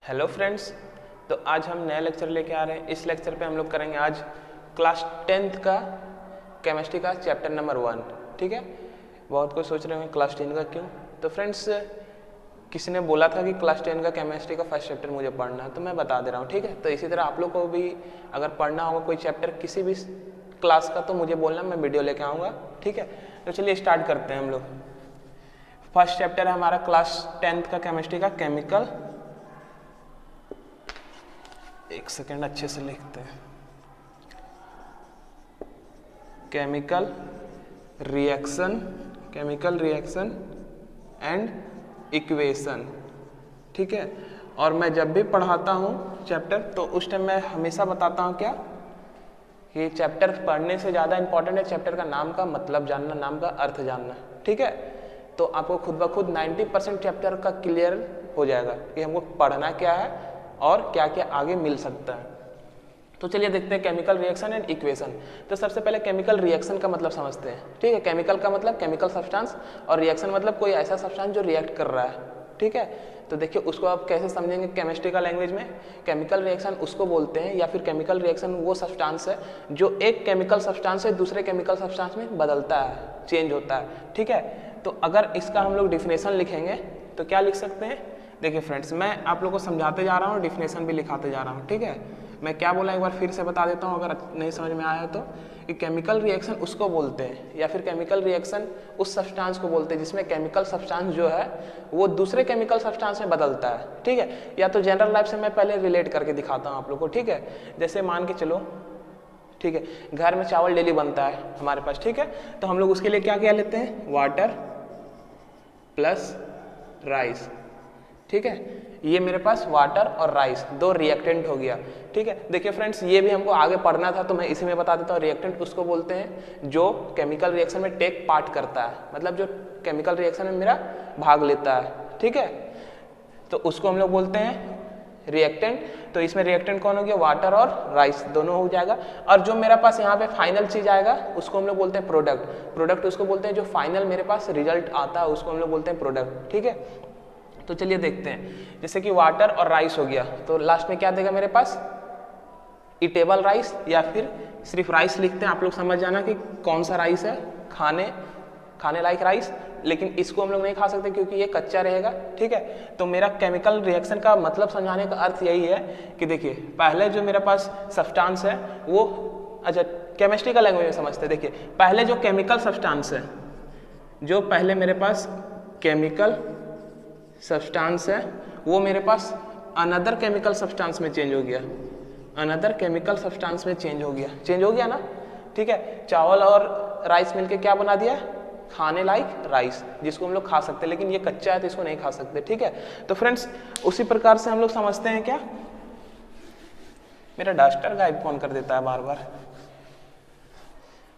Hello friends, तो आज हम नया लेक्चर लेके आ रहे हैं। इस लेक्चर पे हम लोग करेंगे आज क्लास 10th का केमिस्ट्री का चैप्टर नंबर 1। ठीक है, बहुत कुछ सोच रहे होंगे क्लास 10 का क्यों। तो फ्रेंड्स, किसी ने बोला था कि क्लास 10 का केमिस्ट्री का फर्स्ट चैप्टर मुझे पढ़ना है, तो मैं बता दे रहा हूँ। ठीक है, तो इसी तरह आप लोग को भी अगर पढ़ना होगा कोई चैप्टर किसी भी क्लास का तो मुझे बोलना, मैं वीडियो लेके आऊँगा। ठीक है, तो चलिए स्टार्ट करते हैं हम लोग। फर्स्ट चैप्टर है हमारा क्लास 10th का केमिस्ट्री का केमिकल। एक सेकेंड, अच्छे से लिखते हैं। Chemical reaction and equation. ठीक है, और मैं जब भी पढ़ाता हूँ चैप्टर तो उस टाइम मैं हमेशा बताता हूँ क्या, कि चैप्टर पढ़ने से ज़्यादा इंपॉर्टेंट है चैप्टर का नाम का मतलब जानना, नाम का अर्थ जानना। ठीक है, तो आपको खुद ब खुद 90% चैप्टर का क्लियर हो जाएगा कि हमको पढ़ना क्या है और क्या क्या आगे मिल सकता है। तो चलिए देखते हैं केमिकल रिएक्शन एंड इक्वेशन। तो सबसे पहले केमिकल रिएक्शन का मतलब समझते हैं। ठीक है, केमिकल का मतलब केमिकल सब्सटेंस और रिएक्शन मतलब कोई ऐसा सब्सटेंस जो रिएक्ट कर रहा है। ठीक है, तो देखिए उसको आप कैसे समझेंगे केमिस्ट्री का लैंग्वेज में। केमिकल रिएक्शन उसको बोलते हैं, या फिर केमिकल रिएक्शन वो सब्सटेंस है जो एक केमिकल सब्सटेंस से दूसरे केमिकल सब्सटेंस में बदलता है, चेंज होता है। ठीक है, तो अगर इसका हम लोग डिफिनेशन लिखेंगे तो क्या लिख सकते हैं। देखिए फ्रेंड्स, मैं आप लोगों को समझाते जा रहा हूँ, डिफिनेशन भी लिखाते जा रहा हूँ। ठीक है, मैं क्या बोला एक बार फिर से बता देता हूँ अगर नहीं समझ में आया तो, कि केमिकल रिएक्शन उसको बोलते हैं, या फिर केमिकल रिएक्शन उस सब्सटेंस को बोलते हैं जिसमें केमिकल सब्सटेंस जो है वो दूसरे केमिकल सब्सटेंस में बदलता है। ठीक है, या तो जनरल लाइफ से मैं पहले रिलेट करके दिखाता हूँ आप लोग को। ठीक है, जैसे मान के चलो, ठीक है, घर में चावल डेली बनता है हमारे पास। ठीक है, तो हम लोग उसके लिए क्या क्या लेते हैं, वाटर प्लस राइस। ठीक है, ये मेरे पास वाटर और राइस दो रिएक्टेंट हो गया। ठीक है, देखिए फ्रेंड्स, ये भी हमको आगे पढ़ना था तो मैं इसी में बता देता हूँ। रिएक्टेंट उसको बोलते हैं जो केमिकल रिएक्शन में टेक पार्ट करता है, मतलब जो केमिकल रिएक्शन में मेरा भाग लेता है। ठीक है, तो उसको हम लोग बोलते हैं रिएक्टेंट। तो इसमें रिएक्टेंट कौन हो गया, वाटर और राइस दोनों हो जाएगा। और जो मेरा पास यहाँ पे फाइनल चीज आएगा उसको हम लोग बोलते हैं प्रोडक्ट। प्रोडक्ट उसको बोलते हैं जो फाइनल मेरे पास रिजल्ट आता है उसको हम लोग बोलते हैं प्रोडक्ट। ठीक है, तो चलिए देखते हैं। जैसे कि वाटर और राइस हो गया तो लास्ट में क्या देगा मेरे पास, ईटेबल राइस, या फिर सिर्फ राइस लिखते हैं। आप लोग समझ जाना कि कौन सा राइस है, खाने लायक राइस। लेकिन इसको हम लोग नहीं खा सकते क्योंकि ये कच्चा रहेगा। ठीक है, तो मेरा केमिकल रिएक्शन का मतलब समझाने का अर्थ यही है कि देखिए पहले जो मेरे पास सब्सटेंस है वो, अच्छा केमिस्ट्री का लैंग्वेज में समझते हैं। देखिए पहले जो केमिकल सब्सटेंस है, जो पहले मेरे पास केमिकल सब्सटेंस है वो मेरे पास अनदर केमिकल सब्सटेंस में चेंज हो गया, अनदर केमिकल सब्सटेंस में चेंज हो गया ना। ठीक है, चावल और राइस मिलके क्या बना दिया, खाने लायक राइस, जिसको हम लोग खा सकते हैं। लेकिन ये कच्चा है तो इसको नहीं खा सकते। ठीक है, तो फ्रेंड्स उसी प्रकार से हम लोग समझते हैं क्या, मेरा डस्टर गायब कौन कर देता है बार बार।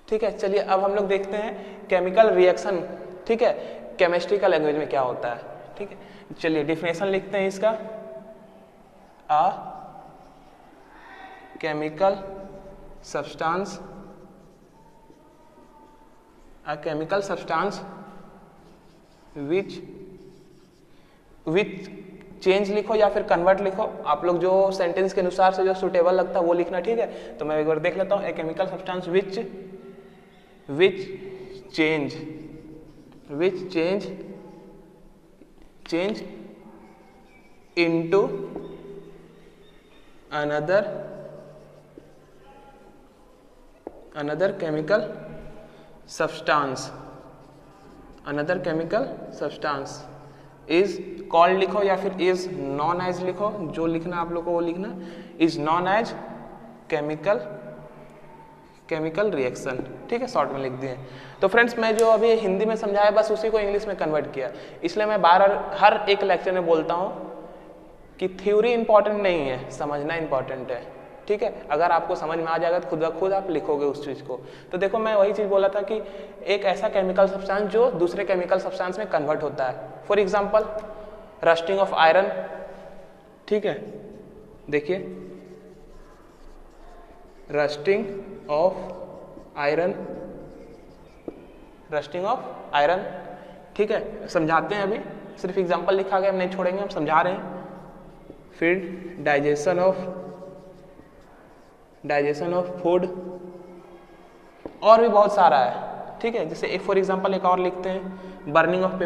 ठीक है, चलिए अब हम लोग देखते हैं केमिकल रिएक्शन। ठीक है, केमिस्ट्री का लैंग्वेज में क्या होता है। ठीक है, चलिए डिफिनेशन लिखते हैं इसका। A chemical substance, a chemical substance which change लिखो या फिर कन्वर्ट लिखो, आप लोग जो सेंटेंस के अनुसार से जो सुटेबल लगता है वो लिखना। ठीक है, तो मैं एक बार देख लेता हूँ। A chemical substance which change into another chemical substance is called लिखो या फिर is known as लिखो, जो लिखना आप लोग को वो लिखना, is known as chemical reaction. ठीक है, शॉर्ट में लिख दिए। तो फ्रेंड्स, मैं जो अभी हिंदी में समझाया बस उसी को इंग्लिश में कन्वर्ट किया, इसलिए मैं बार हर एक लेक्चर में बोलता हूँ कि थ्योरी इंपॉर्टेंट नहीं है, समझना इंपॉर्टेंट है। ठीक है, अगर आपको समझ में आ जाएगा तो खुद ब खुद आप लिखोगे उस चीज़ को। तो देखो मैं वही चीज़ बोला था कि एक ऐसा केमिकल सब्सटेंस जो दूसरे केमिकल सब्सटेंस में कन्वर्ट होता है। For example rusting of iron. ठीक है, देखिए रस्टिंग ऑफ आयरन। ठीक है, समझाते हैं। अभी सिर्फ एग्जांपल लिखा गया, हम नहीं छोड़ेंगे, हम समझा रहे हैं। फिर डाइजेशन ऑफ फूड, और भी बहुत सारा है, ठीक है। जैसे फॉर एग्जांपल एक और लिखते हैं, बर्निंग ऑफ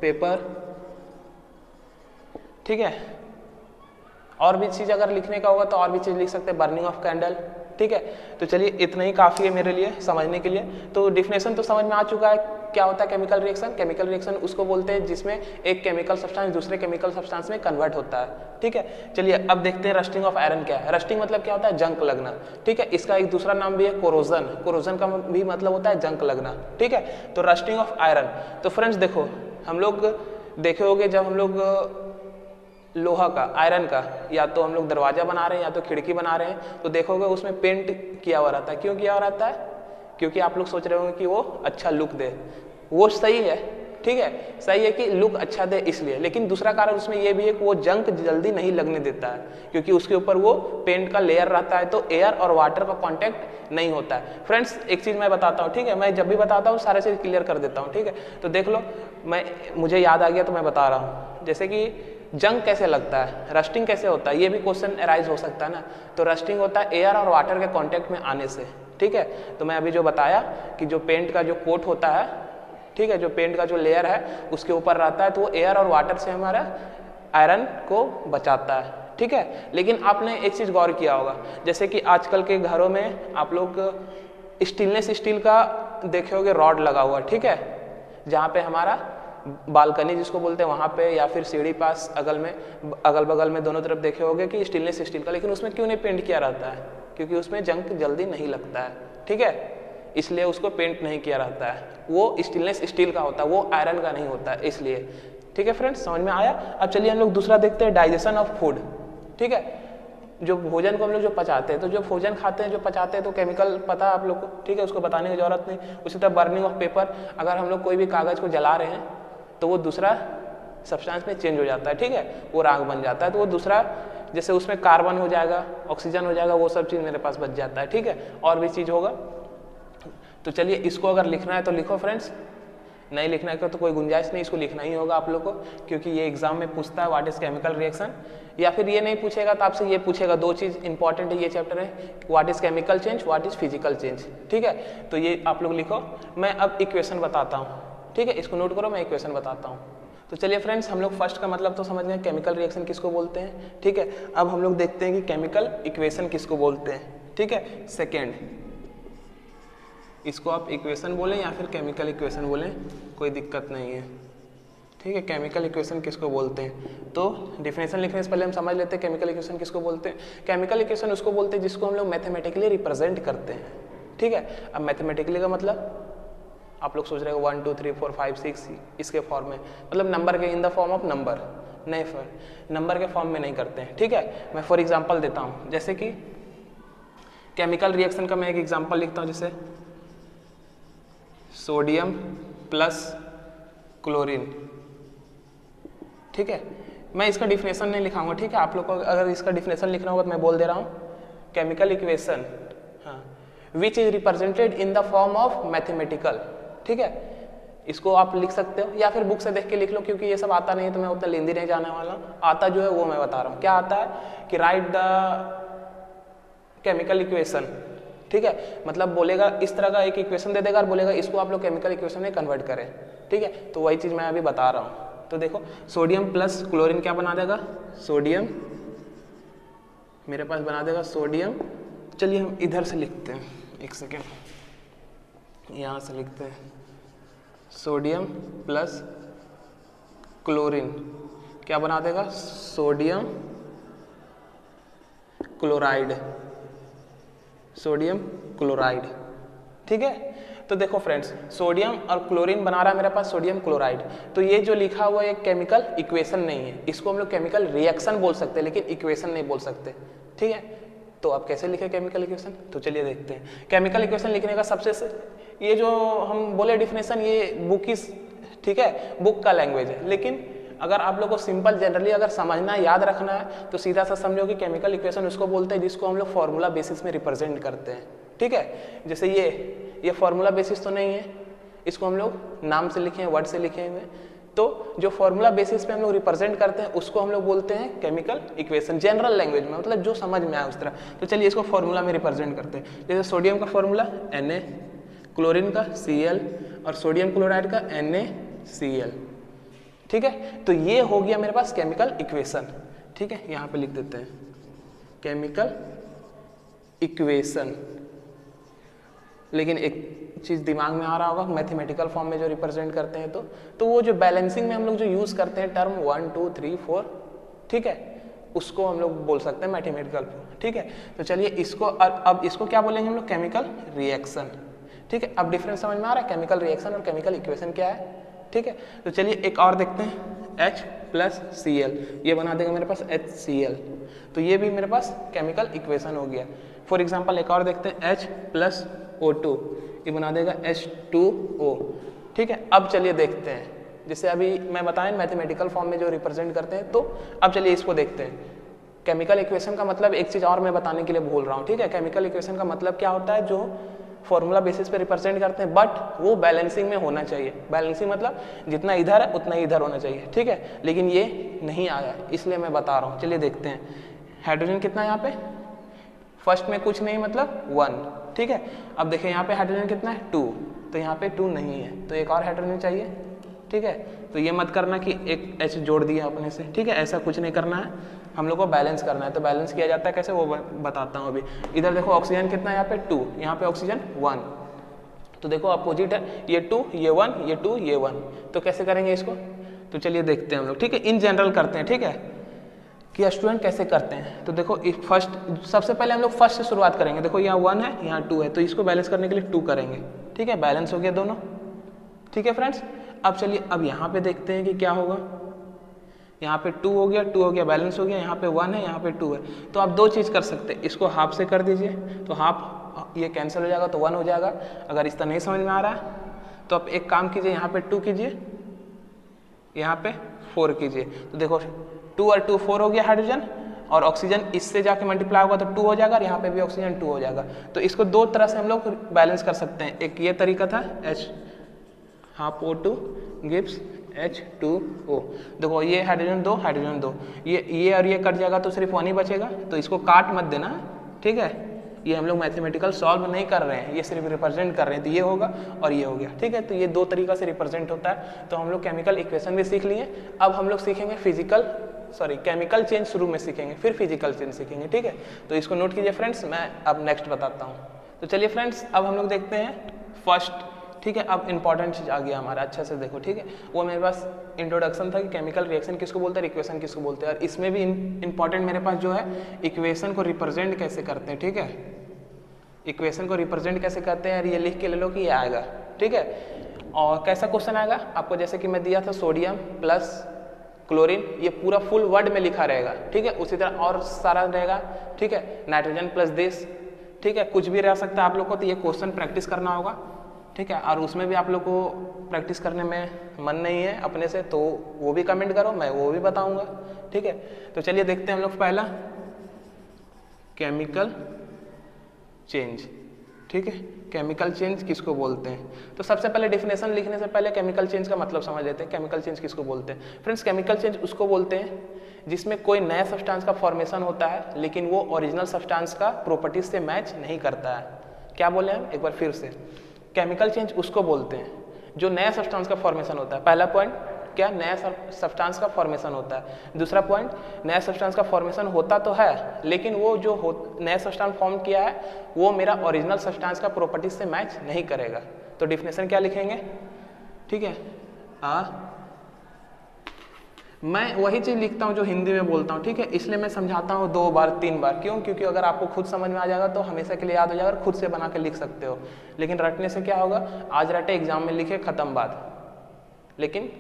पेपर, ठीक है। और भी चीज़ अगर लिखने का होगा तो और भी चीज़ लिख सकते हैं, बर्निंग ऑफ कैंडल, ठीक है। तो चलिए इतना ही काफ़ी है मेरे लिए समझने के लिए। तो डिफिनेशन तो समझ में आ चुका है, क्या होता है केमिकल रिएक्शन। केमिकल रिएक्शन उसको बोलते हैं जिसमें एक केमिकल सब्सटेंस दूसरे केमिकल सब्सटेंस में कन्वर्ट होता है, ठीक है। चलिए अब देखते हैं रस्टिंग ऑफ आयरन क्या है। रस्टिंग मतलब क्या होता है, जंक लगना, ठीक है। इसका एक दूसरा नाम भी है कोरोजन, कोरोजन का भी मतलब होता है जंक लगना, ठीक है। तो रस्टिंग ऑफ आयरन, तो फ्रेंड्स देखो हम लोग देखे होंगे जब हम लोग लोहा का, आयरन का, या तो हम लोग दरवाजा बना रहे हैं या तो खिड़की बना रहे हैं, तो देखोगे उसमें पेंट किया हुआ रहता है। क्यों किया हुआ रहता है? क्योंकि आप लोग सोच रहे होंगे कि वो अच्छा लुक दे, वो सही है, ठीक है, सही है कि लुक अच्छा दे इसलिए, लेकिन दूसरा कारण उसमें ये भी है कि वो जंक जल्दी नहीं लगने देता है, क्योंकि उसके ऊपर वो पेंट का लेयर रहता है, तो एयर और वाटर का कॉन्टैक्ट नहीं होता है। फ्रेंड्स एक चीज़ मैं बताता हूँ, ठीक है, मैं जब भी बताता हूँ सारे चीज़ क्लियर कर देता हूँ, ठीक है। तो देख लो, मुझे याद आ गया तो मैं बता रहा हूँ। जैसे कि जंग कैसे लगता है, रस्टिंग कैसे होता है, ये भी क्वेश्चन अराइज हो सकता है ना। तो रस्टिंग होता है एयर और वाटर के कांटेक्ट में आने से, ठीक है। तो मैं अभी जो बताया कि जो पेंट का जो कोट होता है, ठीक है, जो पेंट का जो लेयर है उसके ऊपर रहता है, तो वो एयर और वाटर से हमारा आयरन को बचाता है, ठीक है। लेकिन आपने एक चीज़ गौर किया होगा, जैसे कि आजकल के घरों में आप लोग स्टेनलेस स्टील का देखे होगे रॉड लगा हुआ, ठीक है, जहाँ पे हमारा बालकनी जिसको बोलते हैं वहाँ पे, या फिर सीढ़ी पास अगल बगल में दोनों तरफ देखे होंगे कि स्टेनलेस स्टील का, लेकिन उसमें क्यों नहीं पेंट किया रहता है? क्योंकि उसमें जंग जल्दी नहीं लगता है, ठीक है, इसलिए उसको पेंट नहीं किया रहता है। वो स्टेनलेस स्टील का होता है, वो आयरन का नहीं होता है, इसलिए, ठीक है फ्रेंड्स, समझ में आया। अब चलिए हम लोग दूसरा देखते हैं, डाइजेशन ऑफ फूड, ठीक है। जो भोजन को हम लोग जो पचाते हैं, तो जो भोजन खाते हैं जो पचाते हैं तो केमिकल पता है आप लोग को, ठीक है, उसको बताने की जरूरत नहीं। उसी तरह बर्निंग ऑफ पेपर, अगर हम लोग कोई भी कागज़ को जला रहे हैं तो वो दूसरा सब्सटेंस में चेंज हो जाता है, ठीक है, वो राख बन जाता है, तो वो दूसरा, जैसे उसमें कार्बन हो जाएगा, ऑक्सीजन हो जाएगा, वो सब चीज़ मेरे पास बच जाता है, ठीक है, और भी चीज़ होगा। तो चलिए इसको अगर लिखना है तो लिखो फ्रेंड्स, नहीं लिखना है तो कोई गुंजाइश नहीं, इसको लिखना ही होगा आप लोग को, क्योंकि ये एग्जाम में पूछता है व्हाट इज केमिकल रिएक्शन। या फिर ये नहीं पूछेगा तो आपसे ये पूछेगा, दो चीज़ इंपॉर्टेंट है ये चैप्टर है, what is chemical change, what is physical change, ठीक है। तो ये आप लोग लिखो, मैं अब इक्वेशन बताता हूँ, ठीक है, इसको नोट करो, मैं इक्वेशन बताता हूँ। तो चलिए फ्रेंड्स, हम लोग फर्स्ट का मतलब तो समझ गए केमिकल रिएक्शन किसको बोलते हैं, ठीक है। अब हम लोग देखते हैं कि केमिकल इक्वेशन किसको बोलते हैं, ठीक है। सेकेंड, इसको आप इक्वेशन बोलें या फिर केमिकल इक्वेशन बोलें, कोई दिक्कत नहीं है, ठीक है। केमिकल इक्वेशन किसको बोलते हैं, तो डिफिनेशन लिखने से पहले हम समझ लेते हैं केमिकल इक्वेशन किसको बोलते हैं। केमिकल इक्वेशन उसको बोलते हैं जिसको हम लोग मैथमेटिकली रिप्रेजेंट करते हैं, ठीक है। अब मैथमेटिकली का मतलब आप लोग सोच रहे हो 1 2 3 4 5 6 इसके फॉर्म में, मतलब नंबर के, in the form of number, नहीं फिर नंबर के फॉर्म में नहीं करते हैं, ठीक है। मैं फॉर एग्जांपल देता हूँ, जैसे कि केमिकल रिएक्शन का मैं एक एग्जांपल लिखता हूँ, जैसे सोडियम प्लस क्लोरीन, ठीक है। मैं इसका डिफिनेशन नहीं लिखाऊंगा, ठीक है, आप लोग को अगर इसका डिफिनेशन लिखना होगा तो मैं बोल दे रहा हूँ, केमिकल इक्वेशन, हाँ, which is represented in the form of mathematical, ठीक है। इसको आप लिख सकते हो या फिर बुक से देख के लिख लो, क्योंकि ये सब आता नहीं है तो मैं उतना लेंदी नहीं जाने वाला, आता जो है वो मैं बता रहा हूँ। क्या आता है कि राइट द केमिकल इक्वेशन, ठीक है, मतलब बोलेगा इस तरह का एक इक्वेशन दे देगा और बोलेगा इसको आप लोग केमिकल इक्वेशन में कन्वर्ट करें, ठीक है। तो वही चीज़ मैं अभी बता रहा हूँ। तो देखो सोडियम प्लस क्लोरीन क्या बना देगा, सोडियम, मेरे पास बना देगा सोडियम, चलिए हम इधर से लिखते हैं, एक सेकेंड, यहाँ से लिखते हैं, सोडियम प्लस क्लोरीन क्या बना देगा, सोडियम क्लोराइड, सोडियम क्लोराइड, ठीक है। तो देखो फ्रेंड्स, सोडियम और क्लोरीन बना रहा है मेरे पास सोडियम क्लोराइड, तो ये जो लिखा हुआ है केमिकल इक्वेशन नहीं है, इसको हम लोग केमिकल रिएक्शन बोल सकते हैं, लेकिन इक्वेशन नहीं बोल सकते, ठीक है। तो अब कैसे लिखे केमिकल इक्वेशन, तो चलिए देखते हैं। केमिकल इक्वेशन लिखने का सबसे ये जो हम बोले डिफिनेशन, ये बुक की, ठीक है, बुक का लैंग्वेज है, लेकिन अगर आप लोग को सिंपल जनरली अगर समझना है, याद रखना है, तो सीधा सा समझो कि केमिकल इक्वेशन उसको बोलते हैं जिसको हम लोग फॉर्मूला बेसिस में रिप्रेजेंट करते हैं, ठीक है। जैसे ये फॉर्मूला बेसिस तो नहीं है, इसको हम लोग नाम से लिखे हैं, वर्ड से लिखे हुए, तो जो फॉर्मूला बेसिस पे हम लोग रिप्रेजेंट करते हैं उसको हम लोग बोलते हैं केमिकल इक्वेशन, जनरल लैंग्वेज में, मतलब जो समझ में आए उस तरह। तो चलिए इसको फॉर्मूला में रिप्रेजेंट करते हैं। जैसे सोडियम का फॉर्मूला Na, क्लोरीन का Cl और सोडियम क्लोराइड का NaCl। ठीक है, तो ये हो गया मेरे पास केमिकल इक्वेशन। ठीक है, यहाँ पे लिख देते हैं केमिकल इक्वेशन। लेकिन एक चीज़ दिमाग में आ रहा होगा, मैथमेटिकल फॉर्म में जो रिप्रेजेंट करते हैं तो वो जो बैलेंसिंग में हम लोग जो यूज़ करते हैं टर्म 1 2 3 4, ठीक है, उसको हम लोग बोल सकते हैं मैथमेटिकल फॉर्म। ठीक है, तो चलिए इसको अब इसको क्या बोलेंगे हम लोग, केमिकल रिएक्शन। ठीक है, अब डिफरेंस समझ में आ रहा है, केमिकल रिएक्शन और केमिकल इक्वेशन क्या है। ठीक है, तो चलिए एक और देखते हैं, H + Cl, ये बना देगा मेरे पास HCl, तो ये भी मेरे पास केमिकल इक्वेशन हो गया। फॉर एग्जांपल एक और देखते हैं, H + O2, ये बना देगा H2O। ठीक है, अब चलिए देखते हैं, जैसे अभी मैं बताएं मैथमेटिकल फॉर्म में जो रिप्रेजेंट करते हैं, तो अब चलिए इसको देखते हैं। केमिकल इक्वेशन का मतलब एक चीज़ और मैं बताने के लिए भूल रहा हूँ। ठीक है, केमिकल इक्वेशन का मतलब क्या होता है, जो फॉर्मूला बेसिस पे रिप्रेजेंट करते हैं, बट वो बैलेंसिंग में होना चाहिए। बैलेंसिंग मतलब जितना इधर है उतना ही इधर होना चाहिए। ठीक है, लेकिन ये नहीं आया, इसलिए मैं बता रहा हूँ। चलिए देखते हैं, हाइड्रोजन कितना है यहाँ पे, फर्स्ट में कुछ नहीं मतलब 1। ठीक है, अब देखिए यहाँ पे हाइड्रोजन कितना है 2, तो यहाँ पे 2 नहीं है, तो एक और हाइड्रोजन चाहिए। ठीक है, तो ये मत करना कि एक H जोड़ दिया अपने से। ठीक है, ऐसा कुछ नहीं करना है, हम लोग को बैलेंस करना है। तो बैलेंस किया जाता है कैसे, वो बताता हूँ अभी। इधर देखो ऑक्सीजन कितना है, यहाँ पे 2, यहाँ पे ऑक्सीजन 1, तो देखो अपोजिट है, ये 2 ये 1, ये 2 ये 1, तो कैसे करेंगे इसको, तो चलिए देखते हैं हम लोग। ठीक है, इन जनरल करते हैं। ठीक है, कि स्टूडेंट कैसे करते हैं, तो देखो फर्स्ट, सबसे पहले हम लोग फर्स्ट से शुरुआत करेंगे। देखो यहाँ 1 है, यहाँ 2 है, तो इसको बैलेंस करने के लिए 2 करेंगे। ठीक है, बैलेंस हो गया दोनों। ठीक है फ्रेंड्स, अब चलिए अब यहाँ पे देखते हैं कि क्या होगा। यहाँ पे 2 हो गया, 2 हो गया, बैलेंस हो गया। यहाँ पे 1 है, यहाँ पे 2 है, तो आप दो चीज़ कर सकते हैं, इसको हाफ से कर दीजिए, तो हाफ ये कैंसिल हो जाएगा, तो 1 हो जाएगा। अगर इसका नहीं समझ में आ रहा है तो आप एक काम कीजिए, यहाँ पे 2 कीजिए, यहाँ पे 4 कीजिए, तो देखो 2 और 2 4 हो गया हाइड्रोजन, और ऑक्सीजन इससे जाके मल्टीप्लाई होगा तो 2 हो जाएगा, और यहाँ पे भी ऑक्सीजन 2 हो जाएगा। तो इसको दो तरह से हम लोग बैलेंस कर सकते हैं। एक ये तरीका था, half O2 gives H2O। देखो ये हाइड्रोजन 2 हाइड्रोजन 2, ये और ये कट जाएगा तो सिर्फ 1 ही बचेगा, तो इसको काट मत देना। ठीक है, ये हम लोग मैथमेटिकल सॉल्व नहीं कर रहे हैं, ये सिर्फ रिप्रेजेंट कर रहे हैं, तो ये होगा और ये हो गया। ठीक है, तो ये दो तरीका से रिप्रेजेंट होता है। तो हम लोग केमिकल इक्वेशन भी सीख लिए, अब हम लोग सीखेंगे केमिकल चेंज शुरू में सीखेंगे, फिर फिजिकल चेंज सीखेंगे। ठीक है, तो इसको नोट कीजिए फ्रेंड्स, मैं अब नेक्स्ट बताता हूँ। तो चलिए फ्रेंड्स, अब हम लोग देखते हैं फर्स्ट। ठीक है, अब इंपॉर्टेंट चीज आ गया हमारा, अच्छा से देखो। ठीक है, वो मेरे पास इंट्रोडक्शन था कि केमिकल रिएक्शन किसको बोलते हैं, इक्वेशन किसको बोलते हैं, और इसमें भी इंपॉर्टेंट मेरे पास जो है इक्वेशन को रिप्रेजेंट कैसे करते हैं। ठीक है, इक्वेशन को रिप्रेजेंट कैसे करते हैं, ये लिख के ले लो कि ये आएगा। ठीक है, और कैसा क्वेश्चन आएगा आपको, जैसे कि मैं दिया था सोडियम प्लस क्लोरीन, ये पूरा फुल वर्ड में लिखा रहेगा। ठीक है, उसी तरह और सारा रहेगा। ठीक है, नाइट्रोजन प्लस दिस। ठीक है, कुछ भी रह सकता है आप लोग को, तो ये क्वेश्चन प्रैक्टिस करना होगा। ठीक है, और उसमें भी आप लोग को प्रैक्टिस करने में मन नहीं है अपने से, तो वो भी कमेंट करो, मैं वो भी बताऊंगा। ठीक है, तो चलिए देखते हैं हम लोग पहला केमिकल चेंज। ठीक है, केमिकल चेंज किसको बोलते हैं, तो सबसे पहले डिफिनेशन लिखने से पहले केमिकल चेंज का मतलब समझ लेते हैं। केमिकल चेंज किसको बोलते हैं फ्रेंड्स, केमिकल चेंज उसको बोलते हैं जिसमें कोई नया सब्सटेंस का फॉर्मेशन होता है, लेकिन वो ओरिजिनल सब्सटेंस का प्रॉपर्टीज से मैच नहीं करता है। क्या बोले हम, एक बार फिर से, केमिकल चेंज उसको बोलते हैं जो नया सब्सटेंस का फॉर्मेशन होता है। पहला पॉइंट क्या, नया सब्सटेंस का फॉर्मेशन होता है। दूसरा पॉइंट, नया सब्सटेंस का फॉर्मेशन होता तो है, लेकिन वो जो नया सब्सटेंस फॉर्म किया है वो मेरा ओरिजिनल सब्सटेंस का प्रॉपर्टीज से मैच नहीं करेगा। तो डिफिनेशन क्या लिखेंगे, ठीक है, मैं वही चीज़ लिखता हूँ जो हिंदी में बोलता हूँ। ठीक है, इसलिए मैं समझाता हूँ 2 बार 3 बार, क्यों, क्योंकि अगर आपको खुद समझ में आ जाएगा तो हमेशा के लिए याद हो जाएगा, और खुद से बना के लिख सकते हो। लेकिन रटने से क्या होगा, आज रटे एग्जाम में लिखे, खत्म बात। लेकिन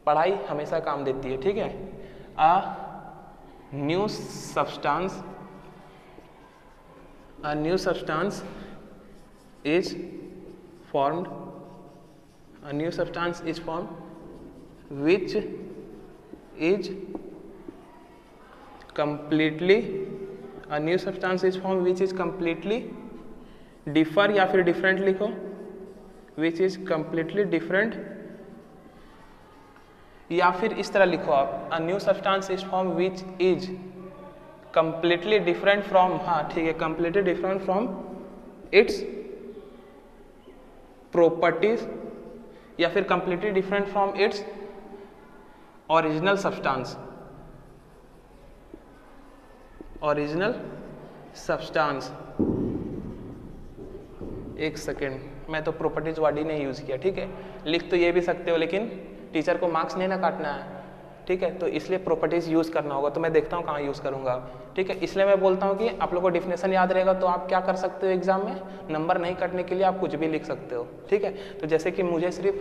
पढ़ाई हमेशा काम देती है। ठीक है, new substance is formed, which is completely, a new substance is formed which is completely differ, या फिर different लिखो, which is completely different या फिर इस तरह लिखो आप, अ new substance is form which is completely different from, हाँ ठीक है, completely different from its properties, या फिर completely different from its original substance. Original substance, एक सेकेंड, मैं तो प्रॉपर्टीज वर्ड ही नहीं यूज़ किया, ठीक है, लिख तो ये भी सकते हो लेकिन टीचर को मार्क्स नहीं ना काटना है, ठीक है, तो इसलिए प्रॉपर्टीज यूज़ करना होगा। तो मैं देखता हूँ कहाँ यूज़ करूँगा, ठीक है, इसलिए मैं बोलता हूँ कि आप लोग को डिफिनेशन याद रहेगा तो आप क्या कर सकते हो एग्जाम में, नंबर नहीं कटने के लिए आप कुछ भी लिख सकते हो, ठीक है। तो जैसे कि मुझे सिर्फ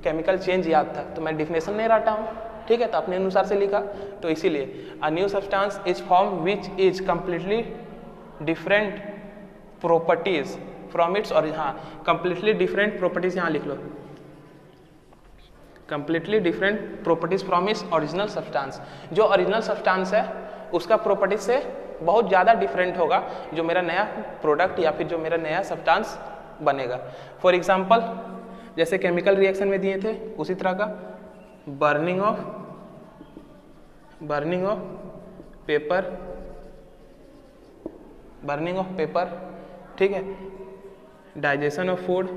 केमिकल चेंज याद था तो मैं डिफिनेशन नहीं रटा हूँ, ठीक है, तो अपने अनुसार से लिखा। तो इसीलिए a new substance is form which is completely different properties from its, और हाँ कंप्लीटली डिफरेंट प्रॉपर्टीज यहाँ लिख लो, completely different properties from its original substance. जो ओरिजिनल सब्सटेंस है उसका प्रॉपर्टीज से बहुत ज़्यादा डिफरेंट होगा जो मेरा नया प्रोडक्ट या फिर जो मेरा नया सब्सटेंस बनेगा। फॉर एग्जांपल जैसे केमिकल रिएक्शन में दिए थे उसी तरह का, बर्निंग ऑफ पेपर, ठीक है, डाइजेशन ऑफ फूड,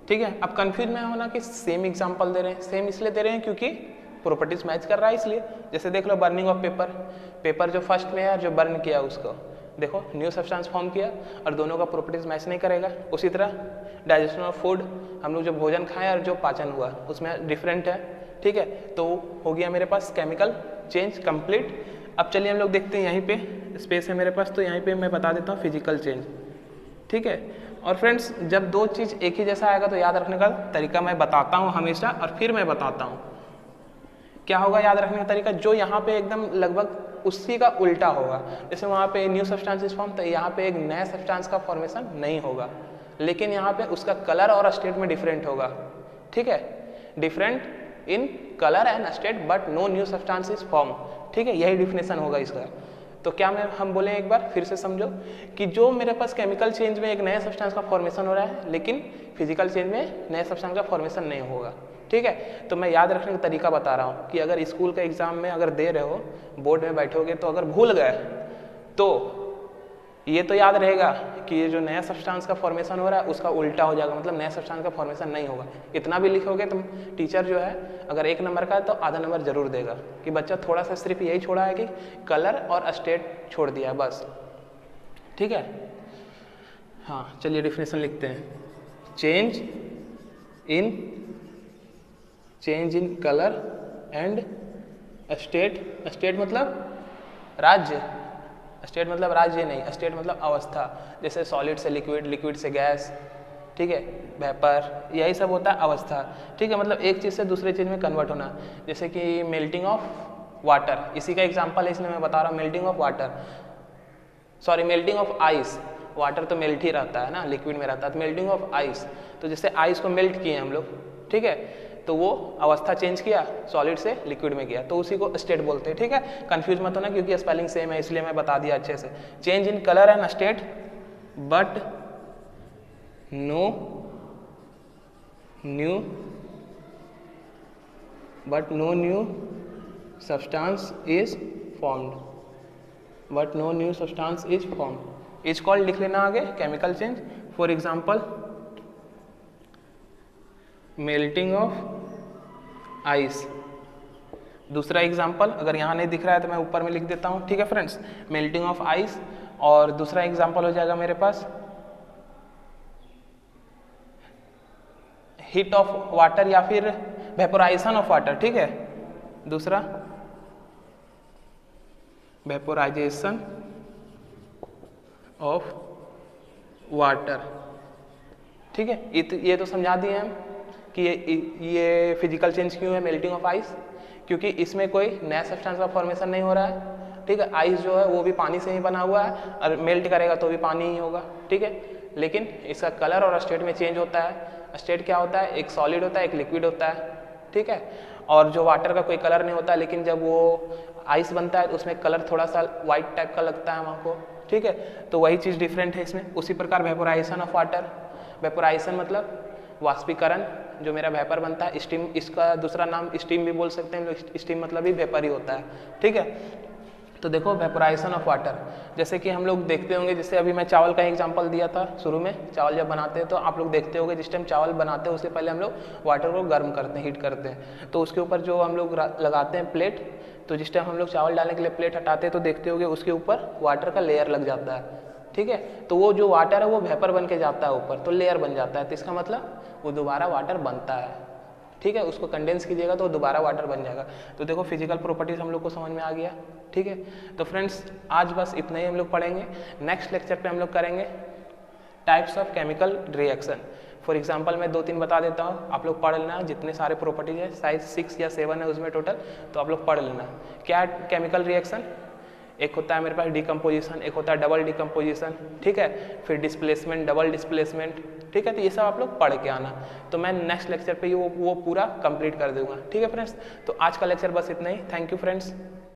ठीक है। अब कंफ्यूज में होना कि सेम एग्जांपल दे रहे हैं, सेम इसलिए दे रहे हैं क्योंकि प्रॉपर्टीज मैच कर रहा है इसलिए। जैसे देख लो बर्निंग ऑफ पेपर जो फर्स्ट में है जो बर्न किया उसको देखो न्यू सब्सटेंस फॉर्म किया और दोनों का प्रॉपर्टीज मैच नहीं करेगा। उसी तरह डाइजेशन ऑफ फूड, हम लोग जो भोजन खाएं और जो पाचन हुआ उसमें डिफरेंट है, ठीक है, तो हो गया मेरे पास केमिकल चेंज कंप्लीट। अब चलिए हम लोग देखते हैं, यहीं पे स्पेस है मेरे पास तो यहीं पे मैं बता देता हूँ फिजिकल चेंज, ठीक है। और फ्रेंड्स जब दो चीज़ एक ही जैसा आएगा तो याद रखने का तरीका मैं बताता हूँ हमेशा, और फिर मैं बताता हूँ क्या होगा याद रखने का तरीका, जो यहाँ पे एकदम लगभग उसी का उल्टा होगा। जैसे वहाँ पे न्यू सब्सटेंस फॉर्म तो यहाँ पे एक नया सब्सटेंस का फॉर्मेशन नहीं होगा, लेकिन यहाँ पे उसका कलर और स्टेट में डिफरेंट होगा, ठीक है, different in colour and state but no new substance is form, ठीक है, यही डिफिनेशन होगा इसका। तो क्या हम बोले एक बार फिर से समझो कि जो मेरे पास केमिकल चेंज में एक नया सब्सटेंस का फॉर्मेशन हो रहा है लेकिन फिजिकल चेंज में नया सब्सटेंस का फॉर्मेशन नहीं होगा, ठीक है। तो मैं याद रखने का तरीका बता रहा हूँ कि अगर स्कूल का एग्जाम में अगर दे रहे हो, बोर्ड में बैठोगे तो अगर भूल गए तो ये तो याद रहेगा कि ये जो नया सब्सटेंस का फॉर्मेशन हो रहा है उसका उल्टा हो जाएगा, मतलब नया सब्सटेंस का फॉर्मेशन नहीं होगा। इतना भी लिखोगे तो टीचर जो है अगर 1 नंबर का है तो आधा नंबर जरूर देगा कि बच्चा थोड़ा सा सिर्फ यही छोड़ा है कि कलर और स्टेट छोड़ दिया है बस, ठीक है। हाँ चलिए डिफिनेशन लिखते हैं, change in colour and state मतलब राज्य, स्टेट मतलब राज्य नहीं, स्टेट मतलब अवस्था, जैसे सॉलिड से लिक्विड, लिक्विड से गैस, ठीक है, वेपर, यही सब होता है अवस्था, ठीक है, मतलब एक चीज़ से दूसरे चीज़ में कन्वर्ट होना। जैसे कि मेल्टिंग ऑफ वाटर, इसी का एग्जांपल है इसलिए मैं बता रहा हूँ, मेल्टिंग ऑफ आइस, वाटर तो मेल्ट ही रहता है ना, लिक्विड में रहता है, तो मेल्टिंग ऑफ आइस, तो जैसे आइस को मेल्ट किए हम लोग, ठीक है, तो वो अवस्था चेंज किया, सॉलिड से लिक्विड में गया, तो उसी को स्टेट बोलते हैं, ठीक है। कंफ्यूज मत होना क्योंकि स्पेलिंग सेम है इसलिए मैं बता दिया अच्छे से। Change in colour and state but no new substance is formed, is called लिख लेना आगे chemical change. For example melting of ice, दूसरा एग्जांपल अगर यहाँ नहीं दिख रहा है तो मैं ऊपर में लिख देता हूँ, ठीक है फ्रेंड्स, मेल्टिंग ऑफ आइस, और दूसरा एग्जांपल हो जाएगा मेरे पास हीट ऑफ वाटर या फिर वेपोराइजेशन ऑफ वाटर, ठीक है, दूसरा वेपोराइजेशन ऑफ वाटर, ठीक है। ये तो समझा दिए हम कि ये फिजिकल चेंज क्यों है मेल्टिंग ऑफ आइस, क्योंकि इसमें कोई नया सब्सटेंस का फॉर्मेशन नहीं हो रहा है, ठीक है, आइस जो है वो भी पानी से ही बना हुआ है और मेल्ट करेगा तो भी पानी ही होगा, ठीक है, लेकिन इसका कलर और स्टेट में चेंज होता है। स्टेट क्या होता है, एक सॉलिड होता है एक लिक्विड होता है, ठीक है, और जो वाटर का कोई कलर नहीं होता है, लेकिन जब वो आइस बनता है तो उसमें कलर थोड़ा सा वाइट टाइप का लगता है हमको, ठीक है, तो वही चीज़ डिफरेंट है इसमें। उसी प्रकार वेपोराइजेशन ऑफ वाटर, वेपोराइजेशन मतलब वाष्पीकरण, जो मेरा वेपर बनता है। स्टीम, इसका दूसरा नाम स्टीम भी बोल सकते हैं लोग, स्टीम मतलब भी वेपर ही होता है, ठीक है। तो देखो वेपोराइजेशन ऑफ वाटर, जैसे कि हम लोग देखते होंगे, जैसे अभी मैं चावल का एग्जांपल दिया था शुरू में, चावल जब बनाते हैं तो आप लोग देखते होंगे जिस टाइम चावल बनाते हैं उससे पहले हम लोग वाटर को गर्म करते हैं, हीट करते हैं, तो उसके ऊपर जो हम लोग लगाते हैं प्लेट, तो जिस टाइम हम लोग चावल डालने के लिए प्लेट हटाते हैं तो देखते होंगे उसके ऊपर वाटर का लेयर लग जाता है, ठीक है। तो वो जो वाटर है वो वेपर बन के जाता है ऊपर, तो लेयर बन जाता है, तो इसका मतलब वो दोबारा वाटर बनता है, ठीक है। उसको कंडेंस कीजिएगा तो दोबारा वाटर बन जाएगा। तो देखो फिजिकल प्रॉपर्टीज हम लोग को समझ में आ गया, ठीक है। तो फ्रेंड्स आज बस इतना ही हम लोग पढ़ेंगे। नेक्स्ट लेक्चर पे हम लोग करेंगे types of chemical reaction. For example मैं 2-3 बता देता हूँ, आप लोग पढ़ लेना, जितने सारे प्रॉपर्टीज है, शायद 6 या 7 है उसमें टोटल, तो आप लोग पढ़ लेना। क्या केमिकल रिएक्शन, एक होता है मेरे पास डिकम्पोजिशन, एक होता है डबल डिकम्पोजिशन, ठीक है, फिर डिस्प्लेसमेंट, डबल डिस्प्लेसमेंट, ठीक है। तो ये सब आप लोग पढ़ के आना, तो मैं नेक्स्ट लेक्चर पे वो पूरा कंप्लीट कर दूंगा, ठीक है फ्रेंड्स। तो आज का लेक्चर बस इतना ही। Thank you friends.